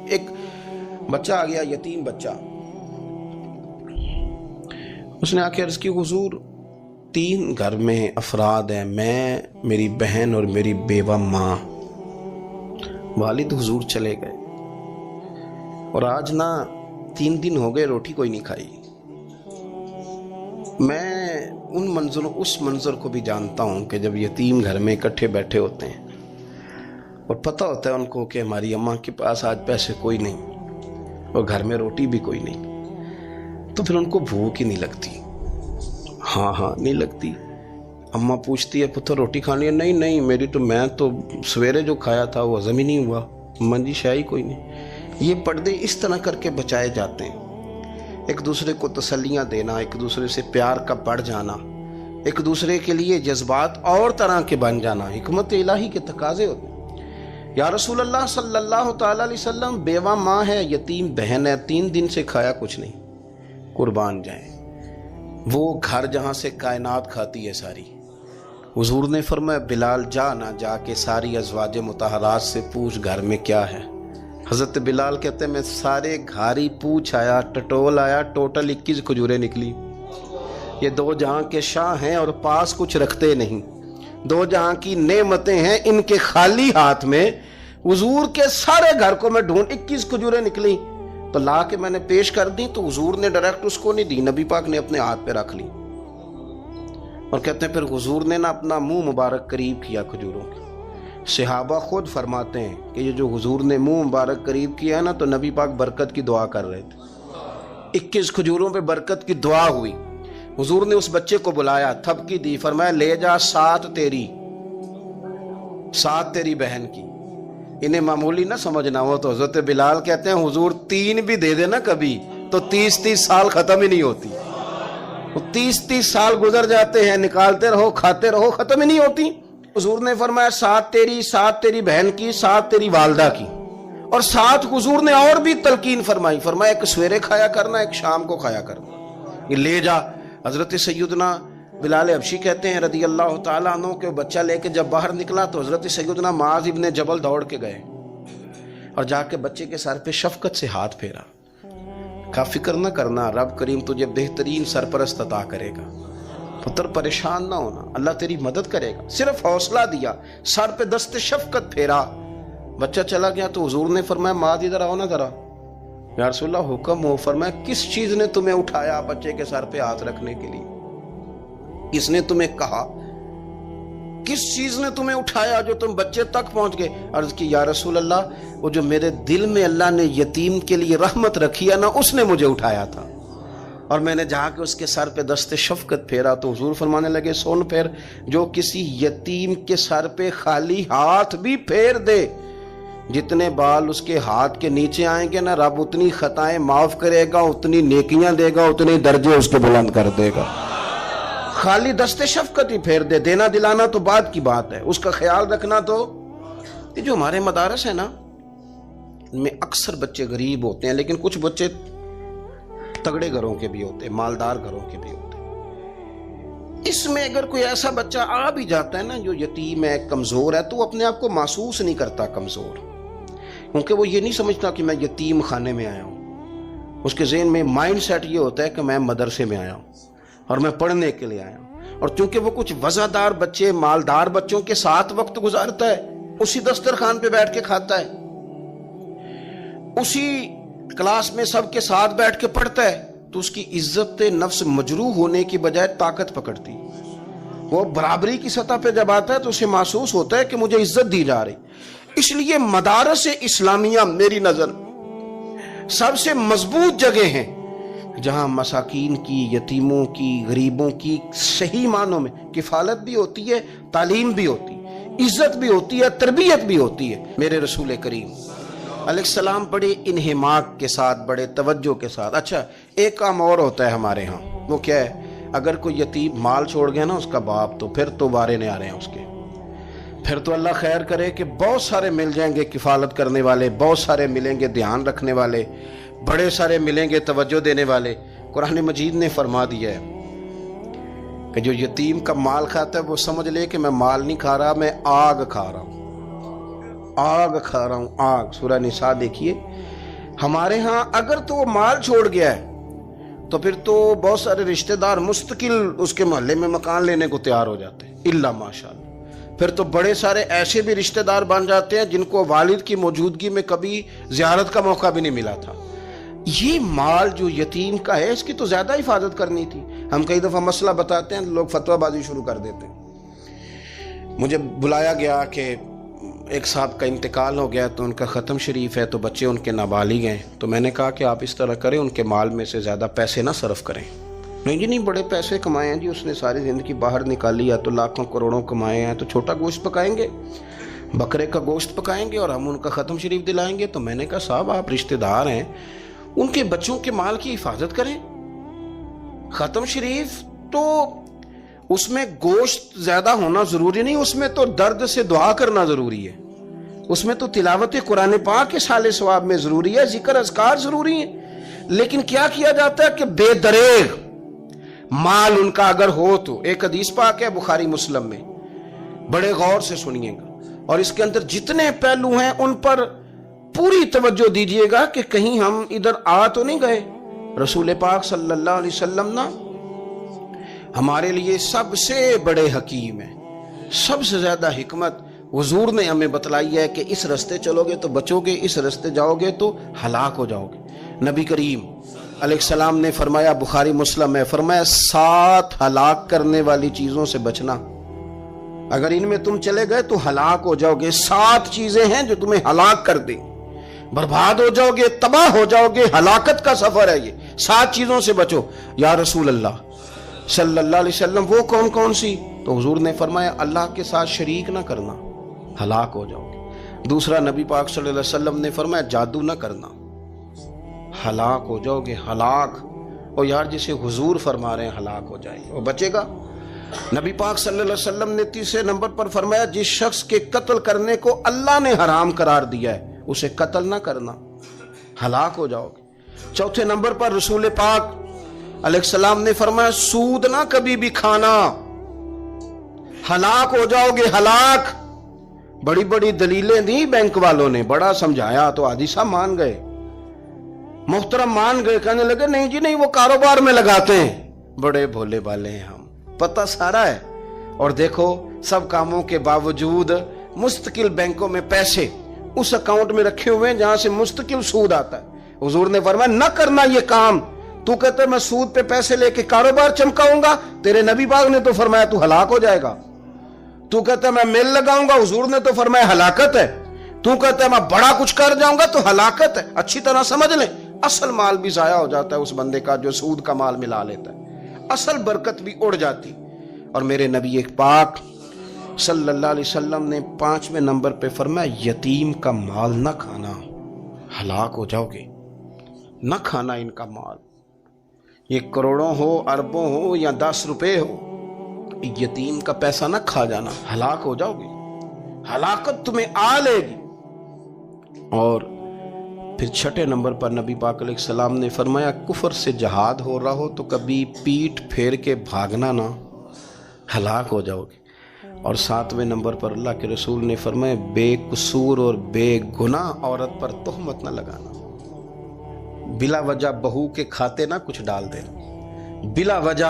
ایک بچہ آ گیا، یتیم بچہ، اس نے آ کے عرض کی حضور 3 گھر میں افراد ہیں، میں، میری بہن اور میری بیوہ ماں، والد حضور چلے گئے اور آج نا 3 دن ہو گئے روٹی کوئی نہیں کھائی۔ میں اس منظر کو بھی جانتا ہوں کہ جب یتیم گھر میں اکٹھے بیٹھے ہوتے ہیں اور پتہ ہوتا ہے ان کو کہ ہماری اماں کے پاس آج پیسے کوئی نہیں اور گھر میں روٹی بھی کوئی نہیں، تو پھر ان کو بھوک ہی نہیں لگتی۔ ہاں نہیں لگتی۔ اماں پوچھتی ہے پتر روٹی کھانی ہے؟ نہیں میں تو سویرے جو کھایا تھا وہ ہضم ہی نہیں ہوا، اماں جی شاہی کوئی نہیں۔ یہ پردے اس طرح کر کے بچائے جاتے ہیں، ایک دوسرے کو تسلیاں دینا، ایک دوسرے سے پیار کا بڑھ جانا، ایک دوسرے کے لیے جذبات اور طرح کے بن جانا، حکمت الہی کے تقاضے ہوتے ہیں۔ یا رسول اللہ صلی اللہ تعالیٰ علیہ وسلم، بیوہ ماں ہے، یتیم بہن ہے، 3 دن سے کھایا کچھ نہیں، قربان جائیں۔ وہ گھر جہاں سے کائنات کھاتی ہے ساری، حضور نے فرمایا بلال جا کے ساری ازواج مطہرات سے پوچھ گھر میں کیا ہے۔ حضرت بلال کہتے ہیں میں سارے گھاری پوچھ آیا، ٹٹول آیا، ٹوٹل 21 کھجوریں نکلی۔ یہ 2 جہاں کے شاہ ہیں اور پاس کچھ رکھتے نہیں، 2 جہاں کی نعمتیں ہیں، ان کے خالی ہاتھ میں حضور کے سارے گھر کو میں ڈھونڈ 21 کھجوریں نکلی تو لا کے میں نے پیش کر دی، تو حضور نے ڈائریکٹ اس کو نہیں دی، نبی پاک نے اپنے ہاتھ پہ رکھ لی اور کہتے ہیں پھر حضور نے نا اپنا منہ مبارک قریب کیا کھجوروں کے۔ صحابہ خود فرماتے ہیں کہ یہ جو حضور نے منہ مبارک قریب کیا ہے نا تو نبی پاک برکت کی دعا کر رہے تھے، 21 کھجوروں پہ برکت کی دعا ہوئی۔ حضور نے اس بچے کو بلایا، تھپکی دی، فرمایا لے جا 7 تیری بہن کی۔ انہیں معمولی نہ سمجھنا ہو تو حضرت بلال کہتے ہیں حضور 3 بھی دے دینا کبھی تو 30 سال ختم ہی نہیں ہوتی، 30 سال گزر جاتے ہیں، نکالتے رہو کھاتے رہو، ختم ہی نہیں ہوتی۔ حضور نے فرمایا 7 تیری بہن کی، 7 تیری والدہ کی، اور 7 حضور نے اور بھی تلقین فرمائی، فرمایا ایک سویرے کھایا کرنا، ایک شام کو کھایا کرنا، یہ لے جا۔ حضرت سیدنا بلال حبشی کہتے ہیں رضی اللہ تعالیٰ عنہ کہ بچہ لے کے جب باہر نکلا تو حضرت سیدنا معاذ ابن جبل دوڑ کے گئے اور جا کے بچے کے سر پہ شفقت سے ہاتھ پھیرا، کہا فکر نہ کرنا، رب کریم تجھے بہترین سرپرست عطا کرے گا، پتر پریشان نہ ہونا، اللہ تیری مدد کرے گا، صرف حوصلہ دیا، سر پہ دست شفقت پھیرا، بچہ چلا گیا۔ تو حضور نے فرمایا معاذ ادھر آؤ نا ذرا، یا رسول اللہ حکم ہو۔ فرمایا کس چیز نے تمہیں اٹھایا بچے کے سر پہ ہاتھ رکھنے کے لیے؟ کس نے تمہیں کہا؟ کس چیز نے تمہیں اٹھایا جو تم بچے تک پہنچ گئے؟ عرض کی یا رسول اللہ وہ جو میرے دل میں اللہ نے یتیم کے لیے رحمت رکھی ہے نا، اس نے مجھے اٹھایا تھا، اور میں نے جا کے اس کے سر پہ دست شفقت پھیرا۔ تو حضور فرمانے لگے سن پھر، جو کسی یتیم کے سر پہ خالی ہاتھ بھی پھیر دے، جتنے بال اس کے ہاتھ کے نیچے آئیں گے نا، رب اتنی خطائیں معاف کرے گا، اتنی نیکیاں دے گا، اتنے درجے اس کے بلند کر دے گا۔ خالی دست شفقت ہی پھیر دے، دینا دلانا تو بعد کی بات ہے، اس کا خیال رکھنا تو۔ یہ جو ہمارے مدارس ہیں نا، ان میں اکثر بچے غریب ہوتے ہیں، لیکن کچھ بچے تگڑے گھروں کے بھی ہوتے ہیں، مالدار گھروں کے بھی ہوتے ہیں۔ اس میں اگر کوئی ایسا بچہ آ بھی جاتا ہے نا جو یتیم ہے، کمزور ہے، تو وہ اپنے آپ کو محسوس نہیں کرتا کمزور، کیونکہ وہ یہ نہیں سمجھتا کہ میں یتیم خانے میں آیا ہوں۔ اس کے ذہن میں مائنڈ سیٹ یہ ہوتا ہے کہ میں مدرسے میں آیا ہوں اور میں پڑھنے کے لیے آیا ہوں، اور چونکہ وہ کچھ وزادار بچے، مالدار بچوں کے ساتھ وقت گزارتا ہے، اسی دسترخوان پہ بیٹھ کے کھاتا ہے، اسی کلاس میں سب کے ساتھ بیٹھ کے پڑھتا ہے، تو اس کی عزت نفس مجروح ہونے کی بجائے طاقت پکڑتی۔ وہ برابری کی سطح پہ جب آتا ہے تو اسے محسوس ہوتا ہے کہ مجھے عزت دی جا رہی۔ اس لیے مدارس اسلامیہ میری نظر سب سے مضبوط جگہ ہیں جہاں مساکین کی، یتیموں کی، غریبوں کی صحیح معنوں میں کفالت بھی ہوتی ہے، تعلیم بھی ہوتی ہے، عزت بھی ہوتی ہے، تربیت بھی ہوتی ہے۔ میرے رسول کریم علیہ السلام بڑے انہماک کے ساتھ، بڑے توجہ کے ساتھ۔ اچھا ایک کام اور ہوتا ہے ہمارے ہاں، وہ کیا ہے؟ اگر کوئی یتیم مال چھوڑ گیا نا اس کا باپ، تو پھر تو بارے نہیں آ رہے ہیں اس کے، پھر تو اللہ خیر کرے کہ بہت سارے مل جائیں گے کفالت کرنے والے، بہت سارے ملیں گے دھیان رکھنے والے، بڑے سارے ملیں گے توجہ دینے والے۔ قرآن مجید نے فرما دیا ہے کہ جو یتیم کا مال کھاتا ہے وہ سمجھ لے کہ میں مال نہیں کھا رہا، میں آگ کھا رہا ہوں۔ आग खा रहा हूं, आग। सूरह निसा देखिए। हमारे यहाँ अगर तो वो माल छोड़ गया है तो फिर तो बहुत सारे रिश्तेदार मुस्तकिल उसके मोहल्ले में मकान लेने को तैयार हो जाते हैं, इल्ला माशाअल्लाह। फिर तो बड़े सारे ऐसे भी रिश्तेदार बन जाते हैं जिनको वालिद की मौजूदगी में कभी जियारत का मौका भी नहीं मिला था। ये माल जो यतीम का है इसकी तो ज्यादा हिफाजत करनी थी। हम कई दफा मसला बताते हैं, लोग फतवाबाजी शुरू कर देते हैं। मुझे बुलाया गया कि एक साहब का इंतकाल हो गया तो उनका ख़त्म शरीफ है, तो बच्चे उनके नाबालिग हैं। तो मैंने कहा कि आप इस तरह करें, उनके माल में से ज़्यादा पैसे ना सर्फ करें। नहीं जी नहीं, बड़े पैसे कमाए हैं जी उसने, सारी ज़िंदगी बाहर निकाली है तो लाखों करोड़ों कमाए हैं, तो छोटा गोश्त पकाएंगे, बकरे का गोश्त पकाएंगे और हम उनका ख़त्म शरीफ दिलाएंगे। तो मैंने कहा साहब आप रिश्तेदार हैं, उनके बच्चों के माल की हिफाजत करें। ख़त्म शरीफ तो उसमें गोश्त ज्यादा होना जरूरी नहीं, उसमें तो दर्द से दुआ करना जरूरी है, उसमें तो तिलावत कुरान पाक के साले सवाब में जरूरी है, जिक्र अज़कार जरूरी है। लेकिन क्या किया जाता है कि बेदरेग माल उनका अगर हो तो, एक हदीस पाक है बुखारी मुस्लिम में, बड़े गौर से सुनिएगा और इसके अंदर जितने पहलू हैं उन पर पूरी तवज्जो दीजिएगा कि कहीं हम इधर आ तो नहीं गए। रसूल पाक सल्लल्लाहु अलैहि वसल्लम ना हमारे लिए सबसे बड़े हकीम है, सबसे ज्यादा हिकमत हुजूर ने हमें बतलाई है कि इस रास्ते चलोगे तो बचोगे, इस रास्ते जाओगे तो हलाक हो जाओगे। नबी करीम अलैहिस्सलाम ने फरमाया, बुखारी मुस्लिम में फरमाया, 7 हलाक करने वाली चीजों से बचना, अगर इनमें तुम चले गए तो हलाक हो जाओगे। 7 चीजें हैं जो तुम्हें हलाक कर दें, बर्बाद हो जाओगे, तबाह हो जाओगे, हलाकत का सफर है ये। 7 चीजों से बचो। या रसूल अल्लाह सल्लल्लाहु अलैहि वसल्लम वो कौन कौन सी? तो हुजूर ने फरमाया, अल्लाह के साथ शरीक ना करना, हलाक हो जाओगे। दूसरा नबी पाक सल्लल्लाहु अलैहि वसल्लम ने फरमाया, जादू ना करना, हलाक हो जाओगे, हलाक। और यार जिसे हुजूर फरमा रहे हैं हलाक हो जाएगा, वो बचेगा। नबी पाक सल्लल्लाहु अलैहि वसल्लम ने तीसरे नंबर पर फरमाया, जिस शख्स के कत्ल करने को अल्लाह ने हराम करार दिया है उसे कत्ल ना करना, हलाक हो जाओगे। चौथे नंबर पर रसूल पाक अलैहिस्सलाम ने फरमाया, सूद ना कभी भी खाना, हलाक हो जाओगे, हलाक। बड़ी बड़ी दलीलें दी बैंक वालों ने, बड़ा समझाया तो आदि साहब मान गए, मोहतरम मान गए, कहने लगे नहीं जी नहीं वो कारोबार में लगाते हैं। बड़े भोले भाले हैं हम, पता सारा है। और देखो सब कामों के बावजूद मुस्तकिल बैंकों में पैसे उस अकाउंट में रखे हुए हैं जहां से मुस्तकिल सूद आता है। हुजूर ने फरमाया न करना ये काम। तू कहते मैं सूद पे पैसे लेके कारोबार चमकाऊंगा, तेरे नबी पाक ने तो फरमाया तू हलाक हो जाएगा। तू कहता मैं मेल लगाऊंगा, हुजूर ने तो फरमाया हलाकत है। तू कहता मैं बड़ा कुछ कर जाऊंगा तो हलाकत है। अच्छी तरह समझ ले, असल माल भी जाया हो जाता है उस बंदे का जो सूद का माल मिला लेता है, असल बरकत भी उड़ जाती। और मेरे नबी एक पाक सल्लल्लाहु अलैहि वसल्लम ने 5वें नंबर पे फरमाया, यतीम का माल न खाना, हलाक हो जाओगे, न खाना इनका माल। ये करोड़ों हो, अरबों हो या 10 रुपए हो, यतीम का पैसा न खा जाना, हलाक हो जाओगे, हलाकत तुम्हें आ लेगी। और फिर 6ठे नंबर पर नबी पाक अलैहिस्सलाम ने फरमाया, कुफर से जहाद हो रहा हो तो कभी पीठ फेर के भागना ना, हलाक हो जाओगे। और 7वें नंबर पर अल्लाह के रसूल ने फरमाया, बेकसूर और बेगुनाह औरत पर तोहमत न लगाना, बिला वजह बहू के खाते ना कुछ डाल देना, बिला वजह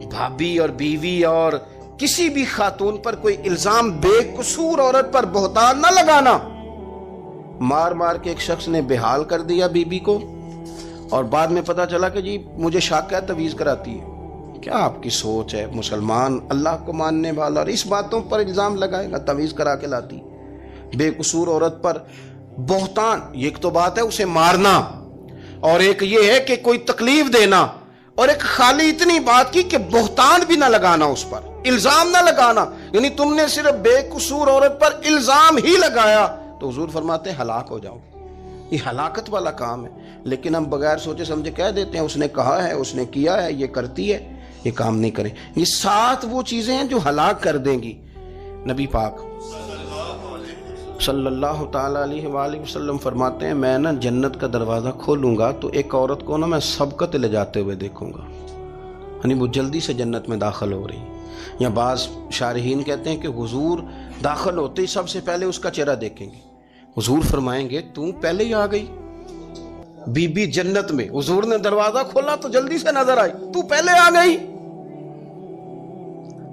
भाभी और बीवी और किसी भी खातून पर कोई इल्जाम बेकसूर औरत पर बोहतान न लगाना। मार मार के एक शख्स ने बेहाल कर दिया बीबी को और बाद में पता चला कि जी मुझे शक है तवीज कराती है। क्या आपकी सोच है? मुसलमान अल्लाह को मानने वाला और इस बातों पर इल्जाम लगाएगा, तवीज करा के लाती। बेकसूर औरत पर बोहतान, एक तो बात है उसे मारना और एक ये है कि कोई तकलीफ देना, और एक खाली इतनी बात की कि बोहतान भी ना लगाना, उस पर इल्जाम ना लगाना। यानी तुमने सिर्फ बेकसूर औरत पर इल्जाम ही लगाया तो हुजूर फरमाते हलाक हो जाओगे। ये हलाकत वाला काम है। लेकिन हम बगैर सोचे समझे कह देते हैं उसने कहा है, उसने किया है, ये करती है, ये काम नहीं करें। ये 7 वो चीजें हैं जो हलाक कर देंगी। नबी पाक सल्लल्लाहु ताला अलैहि वसल्लम फरमाते हैं, मैं ना जन्नत का दरवाज़ा खोलूंगा तो एक औरत को ना मैं सबकत ले जाते हुए देखूंगा, यानी वो जल्दी से जन्नत में दाखिल हो रही। या बाज़ शारहीन कहते हैं कि हुजूर दाखिल होते ही सबसे पहले उसका चेहरा देखेंगे, हुजूर फरमाएंगे तू पहले ही आ गई, बीबी जन्नत में, हुजूर ने दरवाजा खोला तो जल्दी से नजर आई, तू पहले आ गई।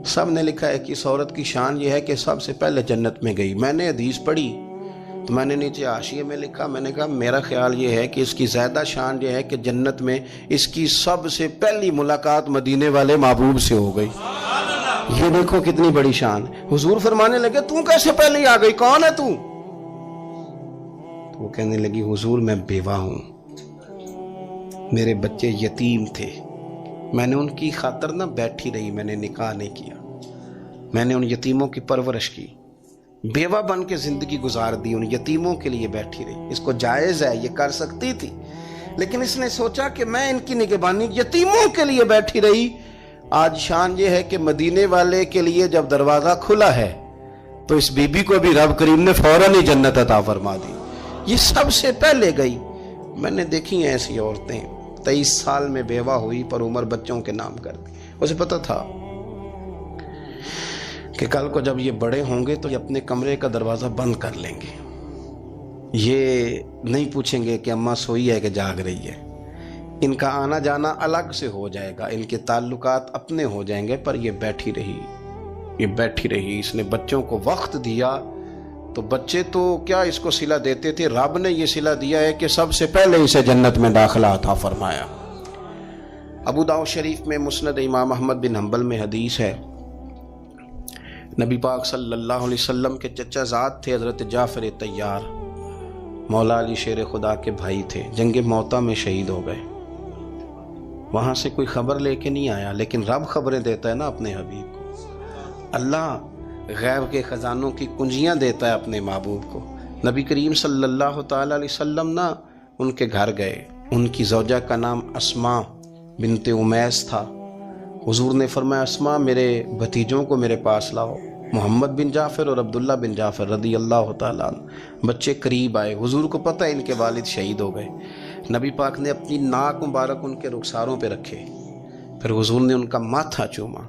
सब ने लिखा है कि इस औरत की शान ये है कि सबसे पहले जन्नत में गई। मैंने हदीस पढ़ी तो मैंने नीचे हाशिए में लिखा, मैंने कहा मेरा ख्याल ये है कि इसकी ज्यादा शान ये है कि जन्नत में इसकी सबसे पहली मुलाकात मदीने वाले महबूब से हो गई। ये देखो कितनी बड़ी शान। हुजूर फरमाने लगे तू कैसे पहले ही आ गई, कौन है तू? तो वो कहने लगी हुजूर मैं बेवा हूं, मेरे बच्चे यतीम थे, मैंने उनकी खातर ना बैठी रही, मैंने निकाह नहीं किया, मैंने उन यतीमों की परवरिश की, बेवा बन के जिंदगी गुजार दी, उन यतीमों के लिए बैठी रही। इसको जायज है, ये कर सकती थी, लेकिन इसने सोचा कि मैं इनकी निगहबानी यतीमों के लिए बैठी रही। आज शान ये है कि मदीने वाले के लिए जब दरवाजा खुला है तो इस बीबी को भी रब करीम ने फौरन ही जन्नत अता फरमा दी। ये सबसे पहले गई। मैंने देखी हैं ऐसी औरतें 23 साल में बेवा हुई पर उम्र बच्चों के नाम कर दी। उसे पता था कि कल को जब ये बड़े होंगे तो ये अपने कमरे का दरवाजा बंद कर लेंगे, ये नहीं पूछेंगे कि अम्मा सोई है कि जाग रही है, इनका आना जाना अलग से हो जाएगा, इनके ताल्लुकात अपने हो जाएंगे। पर ये बैठी रही, ये बैठी रही। इसने बच्चों को वक्त दिया तो बच्चे तो क्या इसको सिला देते थे, रब ने ये सिला दिया है कि सबसे पहले इसे जन्नत में दाखिला अता फरमाया। अबू दाऊद शरीफ में मुस्नद इमाम अहमद बिन हंबल में हदीस है, नबी पाक सल्लल्लाहु अलैहि वसल्लम के चचा ज़ात थे हज़रत जाफ़र तैयार, मौला अली शेर खुदा के भाई थे, जंग मौता में शहीद हो गए। वहाँ से कोई खबर लेके नहीं आया, लेकिन रब खबरें देता है ना अपने हबीब को। अल्लाह गैब के ख़जानों की कुंजियाँ देता है अपने महबूब को। नबी करीम सल्लल्लाहु ताला अलैहि वसल्लम ना उनके घर गए, उनकी ज़ौजा का नाम अस्मा बिनते उमैस था। हुजूर ने फरमाया अस्मा मेरे भतीजों को मेरे पास लाओ, मोहम्मद बिन जाफ़र और अब्दुल्ला बिन जाफ़र रदी अल्लाह ताला अन्हु। बच्चे करीब आए, हुजूर को पता है इनके वालिद शहीद हो गए। नबी पाक ने अपनी नाक मुबारक उनके रुखसारों पे रखे, फिर हुजूर ने उनका माथा चूमा,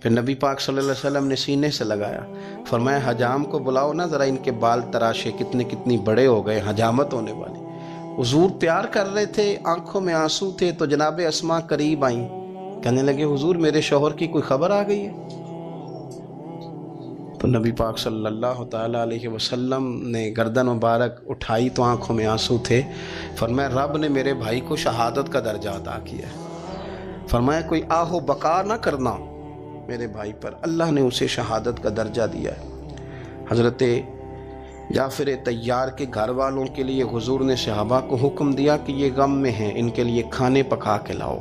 फिर नबी पाक सल्लल्लाहु अलैहि वसल्लम ने सीने से लगाया, फरमाया हजाम को बुलाओ ना ज़रा, इनके बाल तराशे कितनी बड़े हो गए, हजामत होने वाली। हुजूर प्यार कर रहे थे, आंखों में आंसू थे, तो जनाब अस्मा करीब आई, कहने लगे हुजूर मेरे शौहर की कोई खबर आ गई है? तो नबी पाक सल्लल्लाहु ताला अलैहि वसल्लम ने गर्दन मुबारक उठाई तो आंखों में आंसू थे। फरमाया रब ने मेरे भाई को शहादत का दर्जा अता किया है। फरमाया कोई आहो बका ना करना मेरे भाई पर, अल्लाह ने उसे शहादत का दर्जा दिया है। हज़रत जाफ़र तैयार के घर वालों के लिए हुजूर ने सहाबा को हुक्म दिया कि ये गम में हैं, इनके लिए खाने पका के लाओ।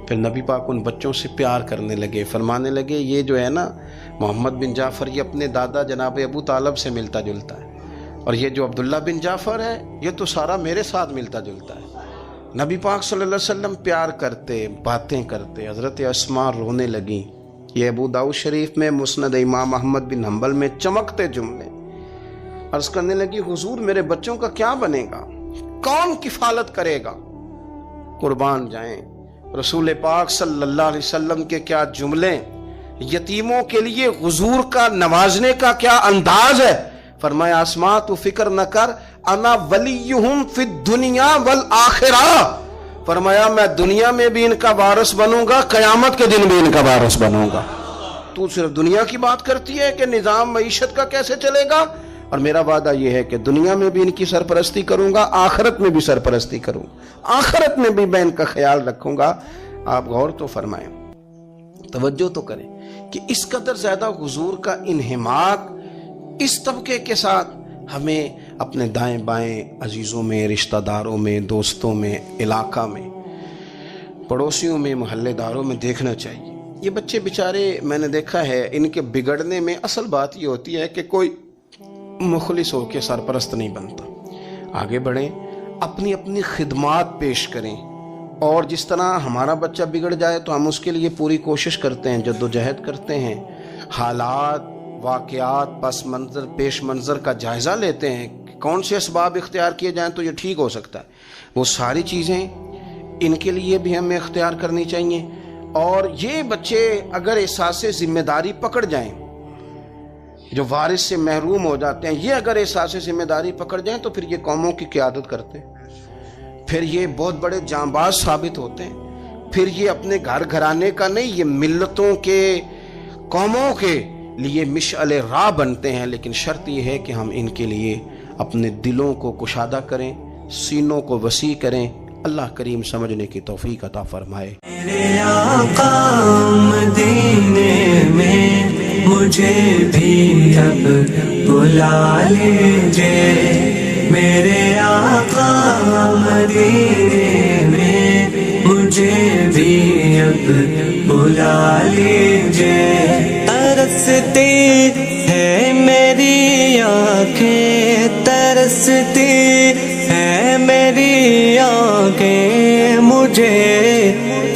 फिर नबी पाक उन बच्चों से प्यार करने लगे, फरमाने लगे ये जो है ना मोहम्मद बिन जाफ़र ये अपने दादा जनाब अबू तालब से मिलता जुलता है, और ये जो अब्दुल्ला बिन जाफ़र है ये तो सारा मेरे साथ मिलता जुलता है। नबी पाक सल्लल्लाहु अलैहि वसल्लम प्यार करते, बातें करते। हज़रत अस्मा रोने लगी। ये अबू दाऊद शरीफ में मुस्नद इमाम अहमद बिन हंबल में चमकते जुमले। अर्ज़ करने लगी हुजूर मेरे बच्चों का क्या बनेगा, कौन किफालत करेगा? कुर्बान जाएं रसूल पाक सल्लल्लाहु अलैहि वसल्लम के क्या जुमले, यतीमों के लिए हुजूर का नवाजने का क्या अंदाज है। फरमाया आसमा तू फिक्र न कर, अना वलीयुहुम फिद दुनिया वल आखिरा। फरमाया मैं दुनिया में भी इनका वारिस बनूंगा, कयामत के दिन भी इनका वारिस बनूंगा। तू सिर्फ दुनिया की बात करती है कि निजाम मईशत का कैसे चलेगा, और मेरा वादा यह है कि दुनिया में भी इनकी सरपरस्ती करूंगा, आखिरत में भी सरपरस्ती करूंगा, आखिरत में भी मैं इनका ख्याल रखूंगा। आप गौर तो फरमाएं, तवज्जो तो करें कि इस कदर ज्यादा हुजूर का इन्हिमाक इस तबके के साथ हमें अपने दाएं बाएं अजीजों में, रिश्तेदारों में, दोस्तों में, इलाका में, पड़ोसियों में, मोहल्लेदारों में देखना चाहिए। ये बच्चे बेचारे मैंने देखा है, इनके बिगड़ने में असल बात ये होती है कि कोई मुखलिस होकर सरपरस्त नहीं बनता। आगे बढ़ें, अपनी अपनी खिदमात पेश करें, और जिस तरह हमारा बच्चा बिगड़ जाए तो हम उसके लिए पूरी कोशिश करते हैं, जद्दोजहद करते हैं, हालात वाक़यात पस मंज़र पेश मंज़र का जायज़ा लेते हैं कि कौन से असबाब इख्तियार किए जाएं तो ये ठीक हो सकता है। वो सारी चीज़ें इनके लिए भी हमें इख्तियार करनी चाहिए। और ये बच्चे अगर एहसास ज़िम्मेदारी पकड़ जाएं, جو وارث سے محروم ہو جاتے ہیں، یہ اگر احساس ذمہ داری پکڑ جائیں تو پھر یہ قوموں کی قیادت کرتے ہیں، پھر یہ بہت بڑے جانباز ثابت ہوتے ہیں، پھر یہ اپنے گھر گھرانے کا نہیں، یہ ملتوں کے، قوموں کے لیے مشعل راہ بنتے ہیں۔ لیکن شرط یہ ہے کہ ہم ان کے لیے اپنے دلوں کو کشادہ کریں، سینوں کو وسیع کریں۔ اللہ کریم سمجھنے کی توفیق عطا فرمائے۔ میرے آقا مدینے میں مجھے بھی اب بلا لیجئے، میرے آقا مدینے میں مجھے بھی اب بلا لیجئے۔ ترستی ہے میری آنکھیں، ترستی ہے میری آنکھیں، مجھے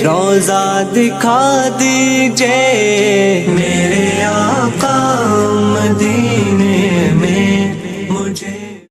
روضہ دکھا دیجئے، میرے آقا مدینے